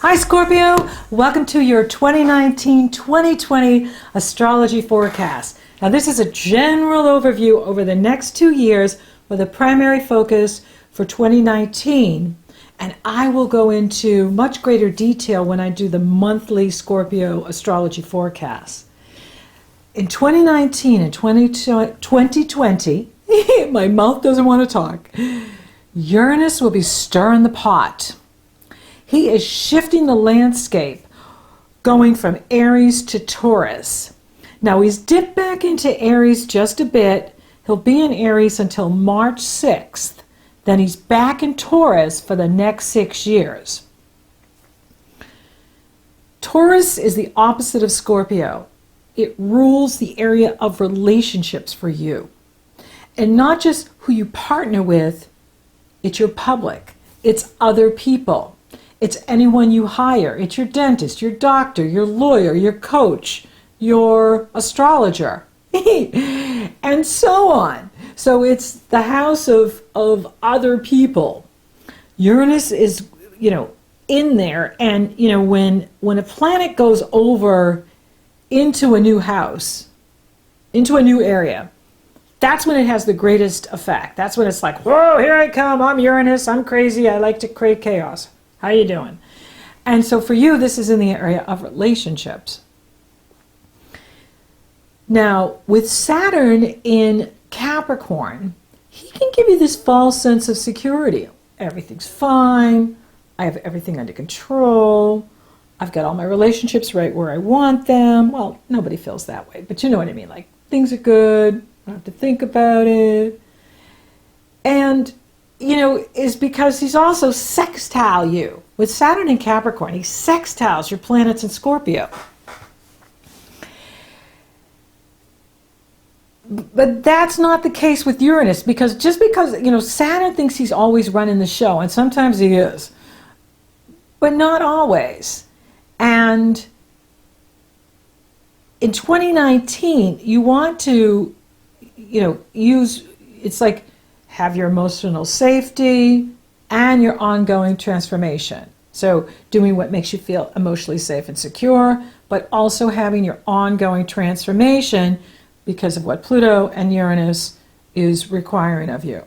Hi Scorpio, welcome to your 2019-2020 astrology forecast. Now this is a general overview over the next 2 years with a primary focus for 2019, and I will go into much greater detail when I do the monthly Scorpio astrology forecast. In 2019 and 2020, my mouth doesn't want to talk, Uranus will be stirring the pot. He is shifting the landscape, going from Aries to Taurus. Now he's dipped back into Aries just a bit. He'll be in Aries until March 6th. Then he's back in Taurus for the next 6 years. Taurus is the opposite of Scorpio. It rules the area of relationships for you. And not just who you partner with, it's your public. It's other people. It's anyone you hire. It's your dentist, your doctor, your lawyer, your coach, your astrologer, and so on. So it's the house of other people. Uranus is, in there, and when a planet goes over into a new house, into a new area, that's when it has the greatest effect. That's when it's like, whoa, here I come, I'm Uranus, I'm crazy, I like to create chaos. How you doing? And so for you, this is in the area of relationships. Now, with Saturn in Capricorn, he can give you this false sense of security. Everything's fine. I have everything under control. I've got all my relationships right where I want them. Well, nobody feels that way, but you know what I mean. Like, things are good. I don't have to think about it. And is because he's also sextile you. With Saturn in Capricorn, he sextiles your planets in Scorpio. But that's not the case with Uranus, because just because, Saturn thinks he's always running the show, and sometimes he is, but not always. And in 2019, you want to, have your emotional safety and your ongoing transformation. So doing what makes you feel emotionally safe and secure, but also having your ongoing transformation because of what Pluto and Uranus is requiring of you.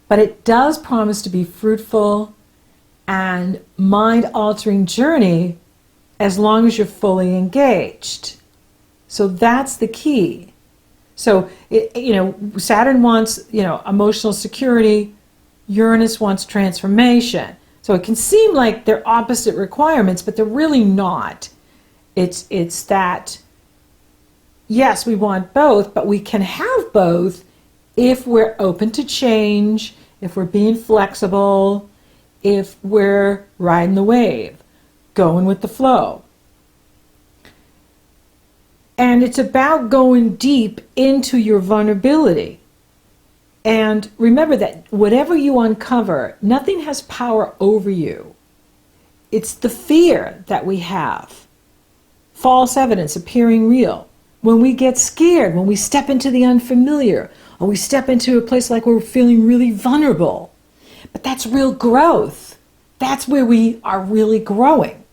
But it does promise to be fruitful and mind-altering journey as long as you're fully engaged. So that's the key. So, Saturn wants, emotional security. Uranus wants transformation. So it can seem like they're opposite requirements, but they're really not. It's that, yes, we want both, but we can have both if we're open to change, if we're being flexible, if we're riding the wave, going with the flow. And it's about going deep into your vulnerability. And remember that whatever you uncover, nothing has power over you. It's the fear that we have. False evidence appearing real. When we get scared, when we step into the unfamiliar, or we step into a place like we're feeling really vulnerable. But that's real growth. That's where we are really growing.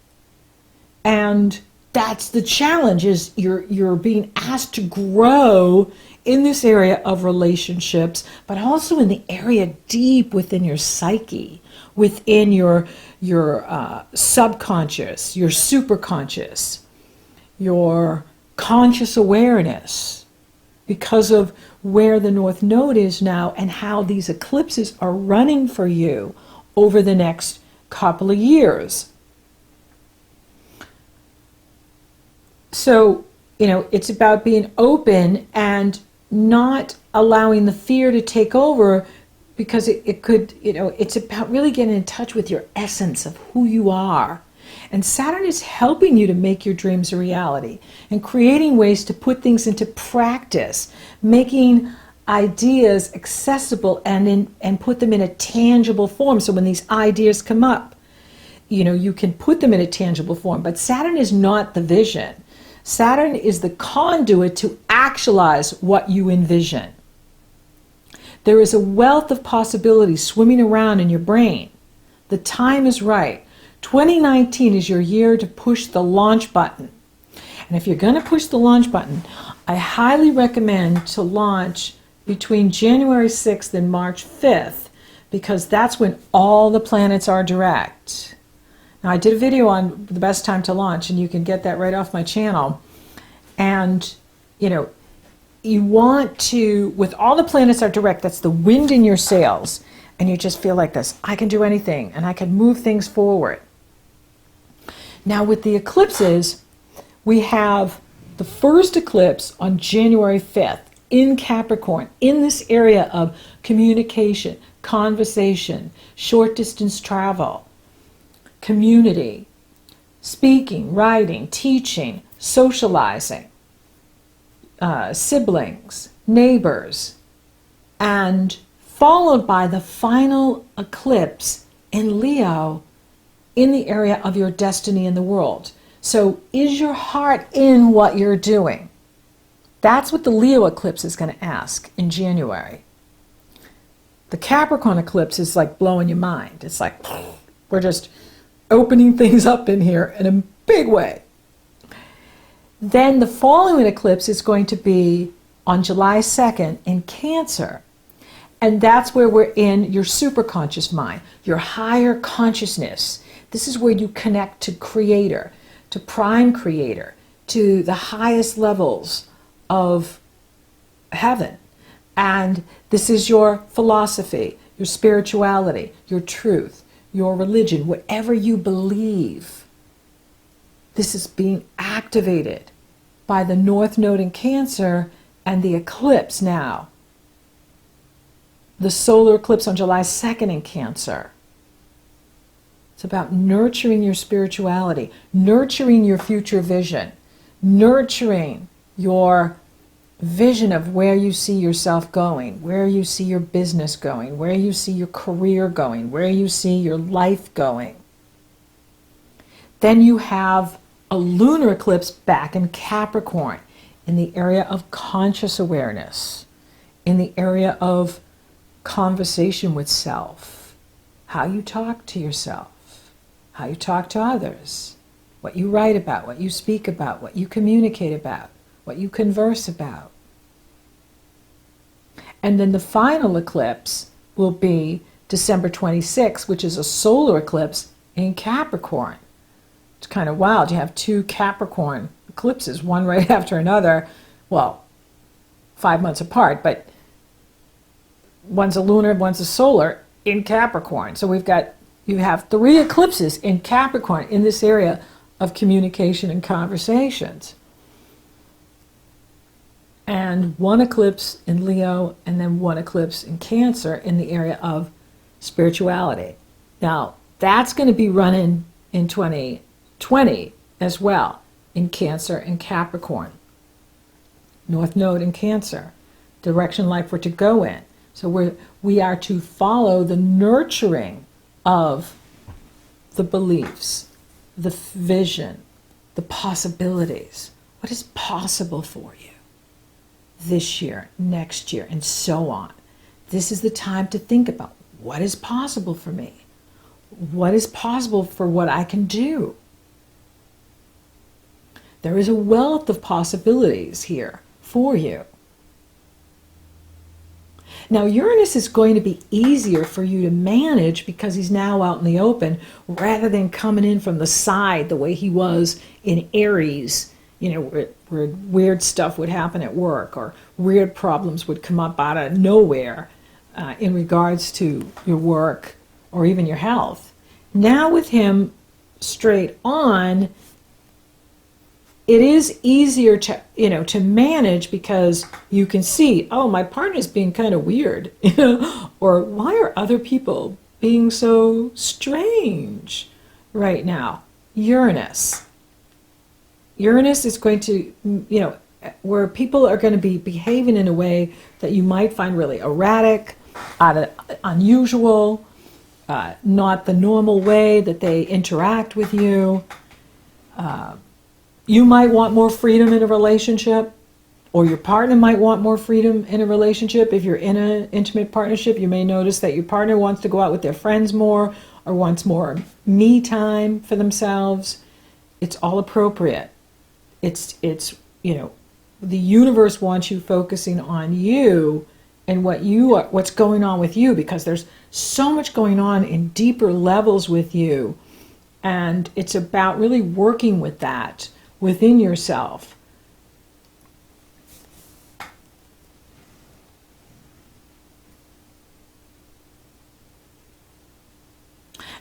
And that's the challenge, is you're being asked to grow in this area of relationships, but also in the area deep within your psyche, within your subconscious, your superconscious, your conscious awareness, because of where the North Node is now and how these eclipses are running for you over the next couple of years. So, it's about being open and not allowing the fear to take over, because it could, it's about really getting in touch with your essence of who you are. And Saturn is helping you to make your dreams a reality and creating ways to put things into practice, making ideas accessible and put them in a tangible form. So when these ideas come up, you can put them in a tangible form. But Saturn is not the vision. Saturn is the conduit to actualize what you envision. There is a wealth of possibilities swimming around in your brain. The time is right. 2019 is your year to push the launch button. And if you're going to push the launch button, I highly recommend to launch between January 6th and March 5th, because that's when all the planets are direct. Now, I did a video on the best time to launch, and you can get that right off my channel. And, you know, you want to, with all the planets are direct, that's the wind in your sails, and you just feel like this, I can do anything, and I can move things forward. Now, with the eclipses, we have the first eclipse on January 5th in Capricorn, in this area of communication, conversation, short distance travel, community, speaking, writing, teaching, socializing, siblings, neighbors, and followed by the final eclipse in Leo in the area of your destiny in the world. So is your heart in what you're doing? That's what the Leo eclipse is going to ask in January. The Capricorn eclipse is like blowing your mind. It's like, we're just opening things up in here in a big way. Then the following eclipse is going to be on July 2nd in Cancer. And that's where we're in your superconscious mind, your higher consciousness. This is where you connect to Creator, to Prime Creator, to the highest levels of heaven. And this is your philosophy, your spirituality, your truth, your religion, whatever you believe. This is being activated by the North Node in Cancer and the eclipse now. The solar eclipse on July 2nd in Cancer. It's about nurturing your spirituality, nurturing your future vision, nurturing your vision of where you see yourself going, where you see your business going, where you see your career going, where you see your life going. Then you have a lunar eclipse back in Capricorn, in the area of conscious awareness, in the area of conversation with self, how you talk to yourself, how you talk to others, what you write about, what you speak about, what you communicate about, what you converse about. And then the final eclipse will be December 26th, which is a solar eclipse in Capricorn. It's kind of wild. You have two Capricorn eclipses, one right after another. Well, 5 months apart, but one's a lunar, one's a solar in Capricorn. So you have 3 eclipses in Capricorn in this area of communication and conversations. And 1 eclipse in Leo, and then 1 eclipse in Cancer in the area of spirituality. Now, that's going to be running in 2020 as well, in Cancer and Capricorn. North Node in Cancer, direction life we're to go in. So we are to follow the nurturing of the beliefs, the vision, the possibilities. What is possible for you this year, next year, and so on. This is the time to think about what is possible for me. What is possible for what I can do? There is a wealth of possibilities here for you. Now, Uranus is going to be easier for you to manage because he's now out in the open rather than coming in from the side the way he was in Aries, where weird stuff would happen at work or weird problems would come up out of nowhere in regards to your work or even your health. Now with him straight on, it is easier to manage because you can see, oh, my partner's being kind of weird, or why are other people being so strange right now? Uranus is going to, where people are going to be behaving in a way that you might find really erratic, unusual, not the normal way that they interact with you. You might want more freedom in a relationship, or your partner might want more freedom in a relationship. If you're in an intimate partnership, you may notice that your partner wants to go out with their friends more, or wants more me time for themselves, it's all appropriate. It's the universe wants you focusing on you and what's going on with you, because there's so much going on in deeper levels with you, and it's about really working with that within yourself.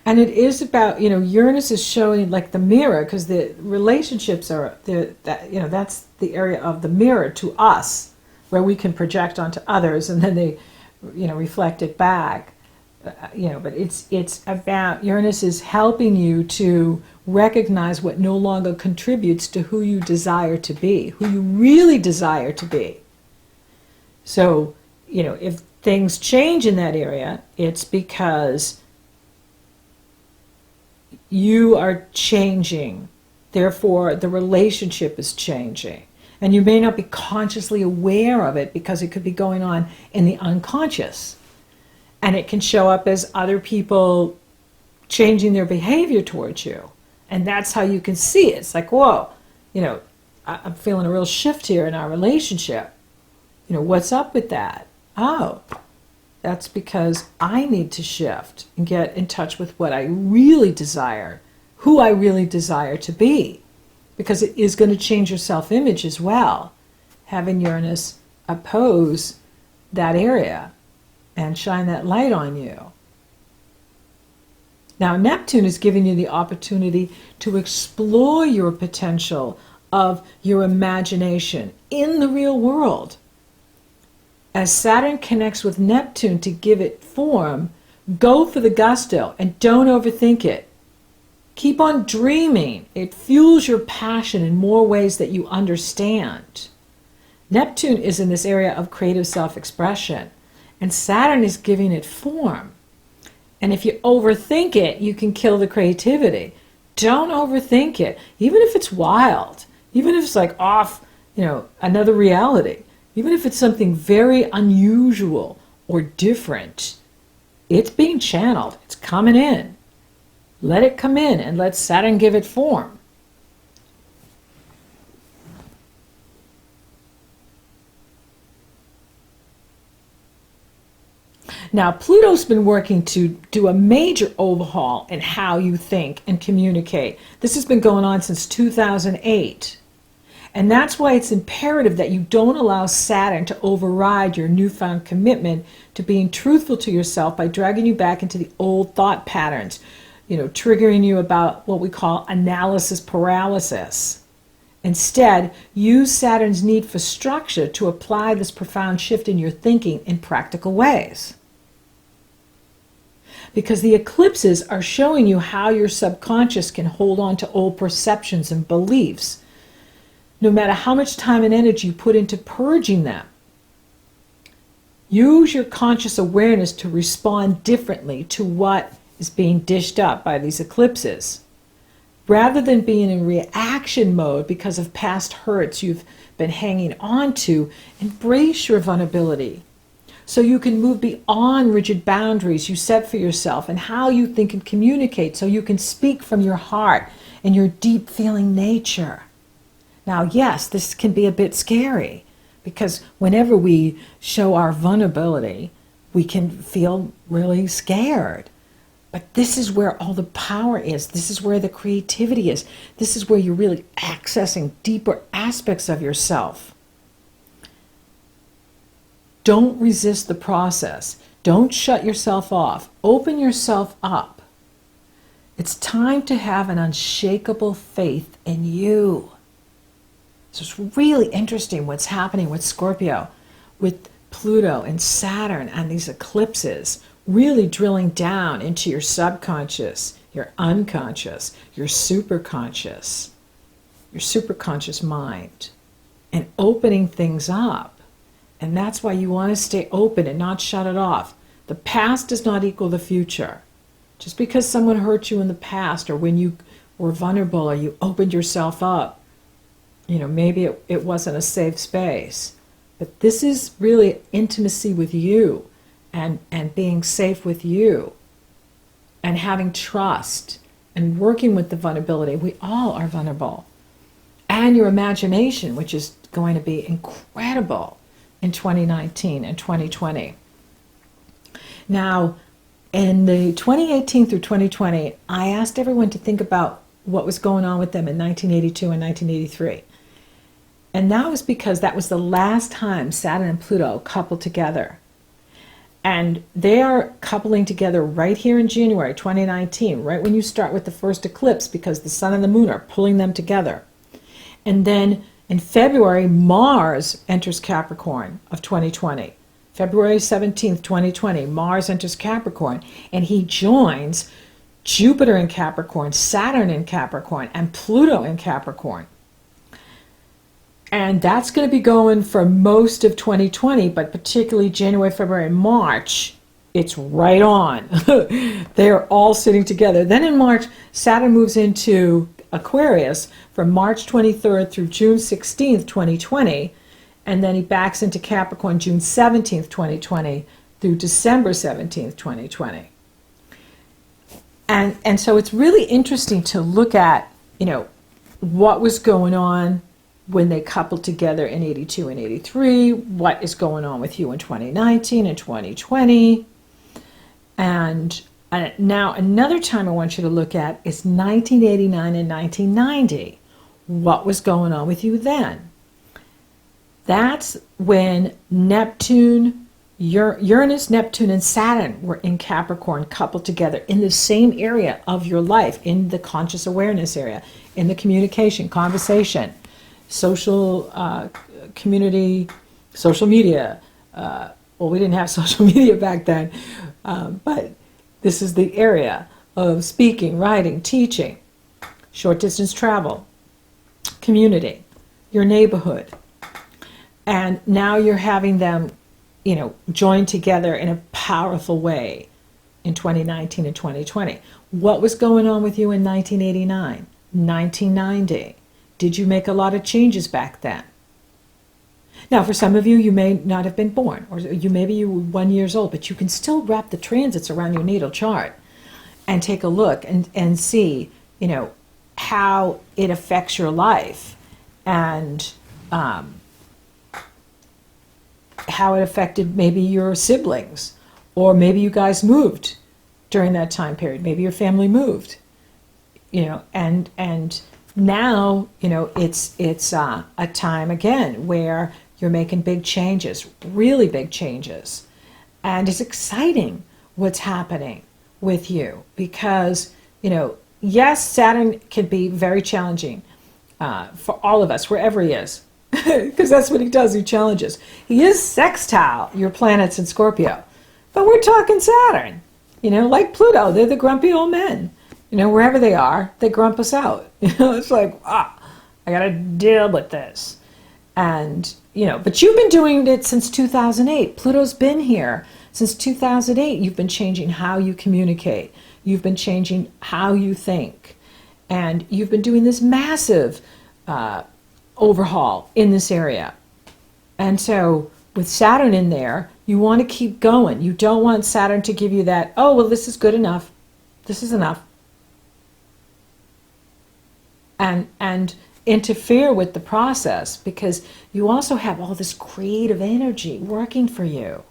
And it is about, Uranus is showing like the mirror, because the relationships are that's the area of the mirror to us, where we can project onto others, and then they, reflect it back. But it's about, Uranus is helping you to recognize what no longer contributes to who you desire to be, who you really desire to be. So, if things change in that area, it's because you are changing. Therefore, the relationship is changing. And you may not be consciously aware of it, because it could be going on in the unconscious. And it can show up as other people changing their behavior towards you. And that's how you can see it. It's like, whoa, I'm feeling a real shift here in our relationship. What's up with that? Oh, that's because I need to shift and get in touch with what I really desire, who I really desire to be, because it is going to change your self-image as well, having Uranus oppose that area and shine that light on you. Now, Neptune is giving you the opportunity to explore your potential of your imagination in the real world. As Saturn connects with Neptune to give it form, go for the gusto and don't overthink it. Keep on dreaming. It fuels your passion in more ways that you understand. Neptune is in this area of creative self-expression, and Saturn is giving it form. And if you overthink it, you can kill the creativity. Don't overthink it, even if it's wild, even if it's like off, another reality. Even if it's something very unusual or different, it's being channeled. It's coming in. Let it come in and let Saturn give it form. Now, Pluto's been working to do a major overhaul in how you think and communicate. This has been going on since 2008. And that's why it's imperative that you don't allow Saturn to override your newfound commitment to being truthful to yourself by dragging you back into the old thought patterns, triggering you about what we call analysis paralysis. Instead, use Saturn's need for structure to apply this profound shift in your thinking in practical ways. Because the eclipses are showing you how your subconscious can hold on to old perceptions and beliefs, no matter how much time and energy you put into purging them. Use your conscious awareness to respond differently to what is being dished up by these eclipses. Rather than being in reaction mode because of past hurts you've been hanging on to, embrace your vulnerability so you can move beyond rigid boundaries you set for yourself and how you think and communicate, so you can speak from your heart and your deep feeling nature. Now, yes, this can be a bit scary, because whenever we show our vulnerability, we can feel really scared. But this is where all the power is. This is where the creativity is. This is where you're really accessing deeper aspects of yourself. Don't resist the process. Don't shut yourself off. Open yourself up. It's time to have an unshakable faith in you. So it's really interesting what's happening with Scorpio, with Pluto and Saturn and these eclipses, really drilling down into your subconscious, your unconscious, your superconscious mind, and opening things up. And that's why you want to stay open and not shut it off. The past does not equal the future. Just because someone hurt you in the past, or when you were vulnerable or you opened yourself up, maybe it wasn't a safe space. But this is really intimacy with you and being safe with you. and having trust and working with the vulnerability. We all are vulnerable. And your imagination, which is going to be incredible in 2019 and 2020. Now, in the 2018 through 2020, I asked everyone to think about what was going on with them in 1982 and 1983. And that was because that was the last time Saturn and Pluto coupled together. And they are coupling together right here in January 2019, right when you start with the first eclipse, because the sun and the moon are pulling them together. And then in February, Mars enters Capricorn of 2020. February 17th, 2020, Mars enters Capricorn, and he joins Jupiter in Capricorn, Saturn in Capricorn, and Pluto in Capricorn. And that's going to be going for most of 2020, but particularly January, February, and March, it's right on. They're all sitting together. Then in March, Saturn moves into Aquarius from March 23rd through June 16th, 2020. And then he backs into Capricorn June 17th, 2020 through December 17th, 2020. And so it's really interesting to look at, what was going on when they coupled together in 82 and 83, what is going on with you in 2019 and 2020. And now another time I want you to look at is 1989 and 1990. What was going on with you then? That's when Neptune, Uranus, Neptune, and Saturn were in Capricorn coupled together in the same area of your life, in the conscious awareness area, in the communication, conversation, social community, social media. Well, we didn't have social media back then, but this is the area of speaking, writing, teaching, short distance travel, community, your neighborhood. And now you're having them, join together in a powerful way in 2019 and 2020. What was going on with you in 1989, 1990? Did you make a lot of changes back then? Now, for some of you, you may not have been born, or maybe you were 1 year old, but you can still wrap the transits around your natal chart and take a look and see, how it affects your life and how it affected maybe your siblings, or maybe you guys moved during that time period. Maybe your family moved, and now, it's a time again where you're making big changes, really big changes. And it's exciting what's happening with you because, yes, Saturn can be very challenging for all of us, wherever he is, because that's what he does, he challenges. He is sextile your planets in Scorpio, but we're talking Saturn, like Pluto, they're the grumpy old men. Wherever they are, they grump us out. It's like, I got to deal with this. And, but you've been doing it since 2008. Pluto's been here since 2008. You've been changing how you communicate. You've been changing how you think. And you've been doing this massive overhaul in this area. And so with Saturn in there, you want to keep going. You don't want Saturn to give you that, this is good enough. This is enough. And interfere with the process, because you also have all this creative energy working for you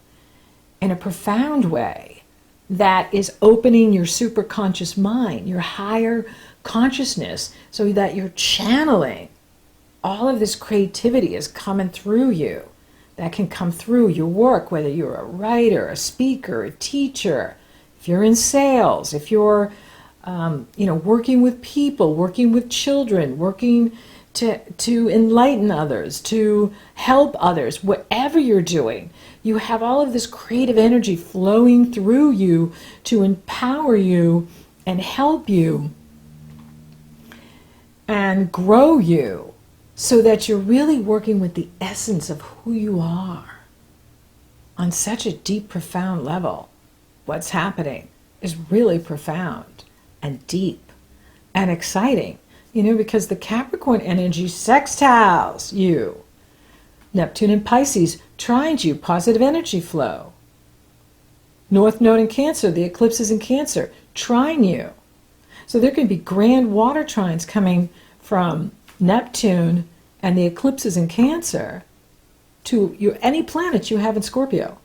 in a profound way that is opening your superconscious mind, your higher consciousness, so that you're channeling all of this creativity is coming through you. That can come through your work, whether you're a writer, a speaker, a teacher, if you're in sales, if you're working with people, working with children, working to enlighten others, to help others, whatever you're doing, you have all of this creative energy flowing through you to empower you and help you and grow you so that you're really working with the essence of who you are on such a deep, profound level. What's happening is really profound and deep and exciting, because the Capricorn energy sextiles you. Neptune and Pisces trines you, positive energy flow. North Node in Cancer, the eclipse is in Cancer, trine you. So there can be grand water trines coming from Neptune and the eclipses in Cancer to any planet you have in Scorpio,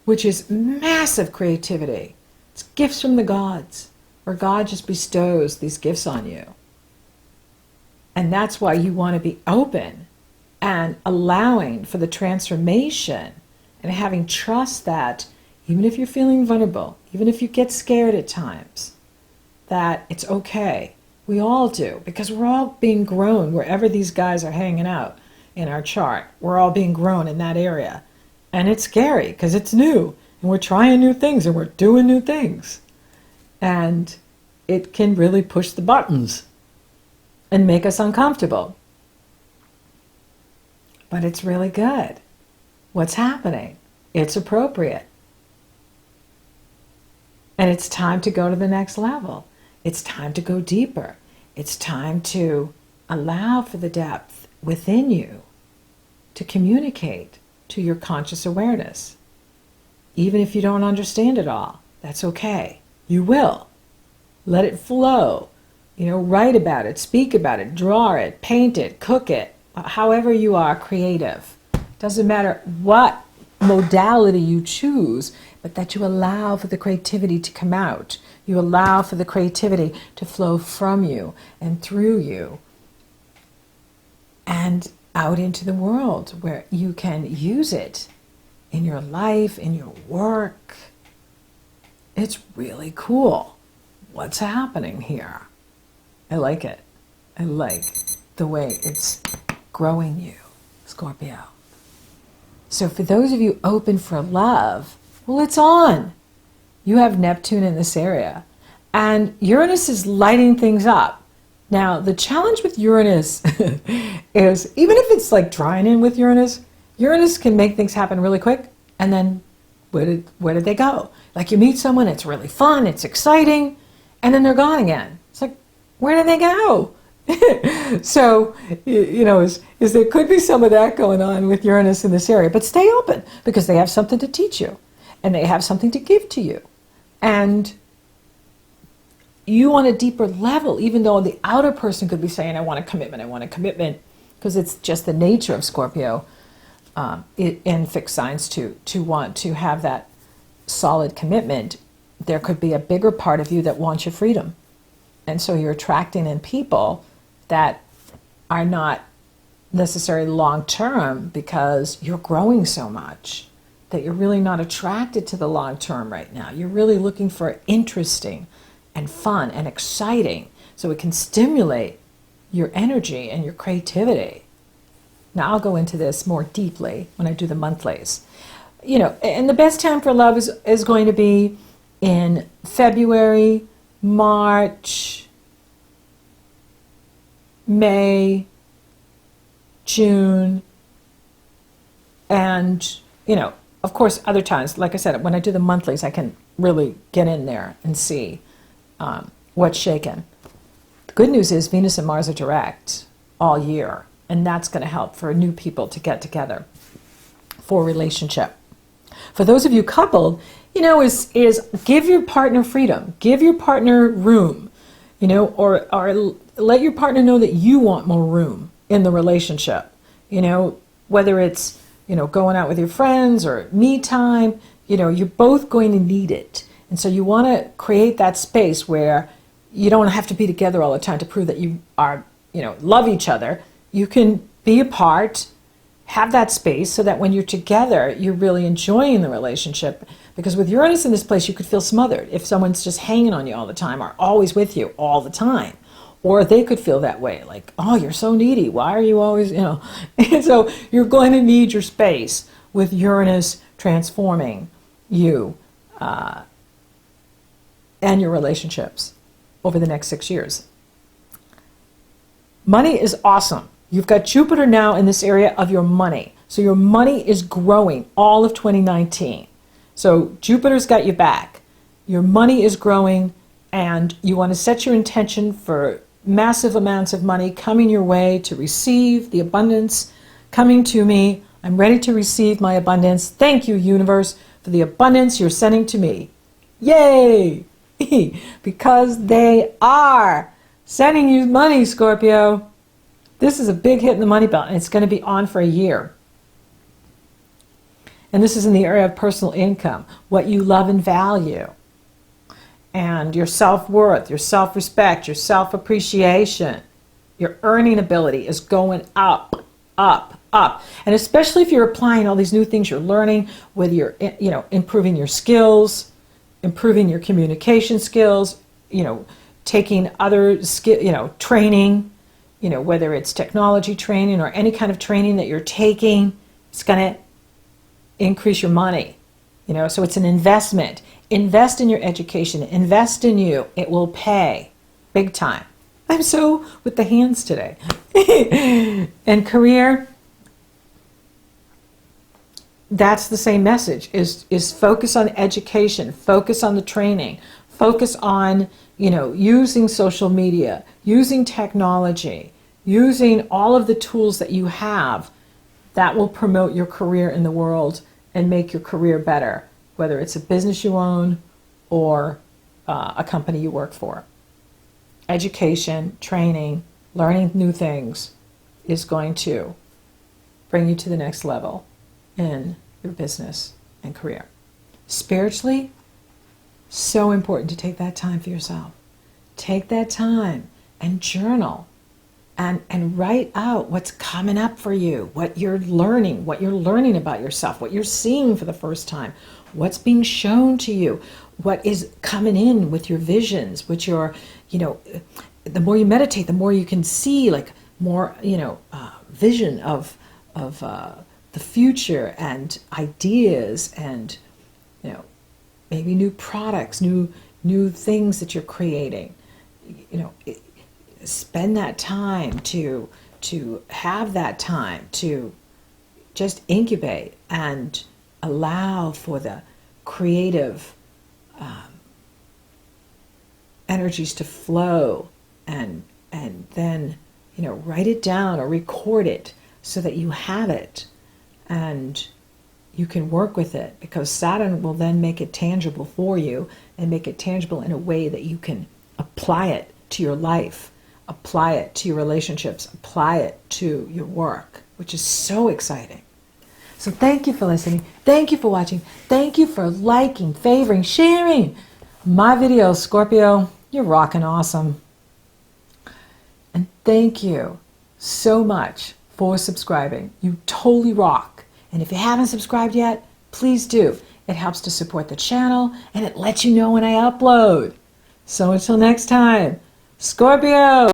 which is massive creativity. It's gifts from the gods, where God just bestows these gifts on you. And that's why you want to be open and allowing for the transformation and having trust that even if you're feeling vulnerable, even if you get scared at times, that it's okay. We all do, because we're all being grown wherever these guys are hanging out in our chart. We're all being grown in that area. And it's scary because it's new, and we're trying new things, and we're doing new things. And it can really push the buttons and make us uncomfortable. But it's really good. What's happening? It's appropriate. And it's time to go to the next level. It's time to go deeper. It's time to allow for the depth within you to communicate to your conscious awareness. Even if you don't understand it all, that's okay. You will. Let it flow. Write about it, speak about it, draw it, paint it, cook it, however you are creative. Doesn't matter what modality you choose, but that you allow for the creativity to come out. You allow for the creativity to flow from you and through you and out into the world where you can use it in your life, in your work. It's really cool what's happening here. I like it. I like the way it's growing you, Scorpio. So for those of you open for love, well, it's on. You have Neptune in this area. And Uranus is lighting things up. Now, the challenge with Uranus is, even if it's like drying in with Uranus, Uranus can make things happen really quick. And then where did they go? Like you meet someone, it's really fun, it's exciting, and then they're gone again. It's like, where did they go? So, is there could be some of that going on with Uranus in this area. But stay open, because they have something to teach you. And they have something to give to you. And you on a deeper level, even though the outer person could be saying, I want a commitment, because it's just the nature of Scorpio in fixed signs to want to have that solid commitment. There could be a bigger part of you that wants your freedom. And so you're attracting in people that are not necessarily long-term, because you're growing so much that you're really not attracted to the long-term right now. You're really looking for interesting and fun and exciting, so it can stimulate your energy and your creativity. Now I'll go into this more deeply when I do the monthlies. And the best time for love is going to be in February, March, May, June, and, of course, other times. Like I said, when I do the monthlies, I can really get in there and see what's shaking. The good news is Venus and Mars are direct all year, and that's going to help for new people to get together for a relationship. For those of you coupled, is give your partner freedom, give your partner room, or let your partner know that you want more room in the relationship, whether it's, going out with your friends or me time, you're both going to need it. And so you want to create that space where you don't have to be together all the time to prove that you are, love each other. You can be apart, have that space, so that when you're together, you're really enjoying the relationship. Because with Uranus in this place, you could feel smothered if someone's just hanging on you all the time or always with you all the time. Or they could feel that way, like, oh, you're so needy. Why are you always, And so you're going to need your space with Uranus transforming you and your relationships over the next 6 years. Money is awesome. You've got Jupiter now in this area of your money. So your money is growing all of 2019. So Jupiter's got you back. Your money is growing, and you want to set your intention for massive amounts of money coming your way to receive the abundance coming to me. I'm ready to receive my abundance. Thank you, universe, for the abundance you're sending to me. Yay! Because they are sending you money, Scorpio. This is a big hit in the money belt, and it's going to be on for a year. And this is in the area of personal income, what you love and value, and your self-worth, your self-respect, your self-appreciation. Your earning ability is going up, up, up. And especially if you're applying all these new things you're learning, whether you're, improving your skills, improving your communication skills, taking other skill, training, whether it's technology training or any kind of training that you're taking, it's going to increase your money. So it's an investment. Invest in your education. Invest in you. It will pay big time. I'm so with the hands today. And career, that's the same message, is focus on education, focus on the training, focus on, using social media, using technology, using all of the tools that you have that will promote your career in the world and make your career better, whether it's a business you own or a company you work for. Education, training, learning new things is going to bring you to the next level in your business and career. Spiritually, so important to take that time for yourself. Take that time and journal and write out what's coming up for you, what you're learning about yourself, what you're seeing for the first time, what's being shown to you, what is coming in with your visions, which your, the more you meditate, the more you can see, like more, vision of the future and ideas and, maybe new products, new things that you're creating. Spend that time to have that time to just incubate and allow for the creative energies to flow, and then write it down or record it so that you have it and you can work with it, because Saturn will then make it tangible for you and make it tangible in a way that you can apply it to your life, apply it to your relationships, apply it to your work, which is so exciting. So thank you for listening. Thank you for watching. Thank you for liking, favoring, sharing my videos, Scorpio. You're rocking awesome. And thank you so much for subscribing. You totally rock. And if you haven't subscribed yet, please do. It helps to support the channel and it lets you know when I upload. So until next time, Scorpio!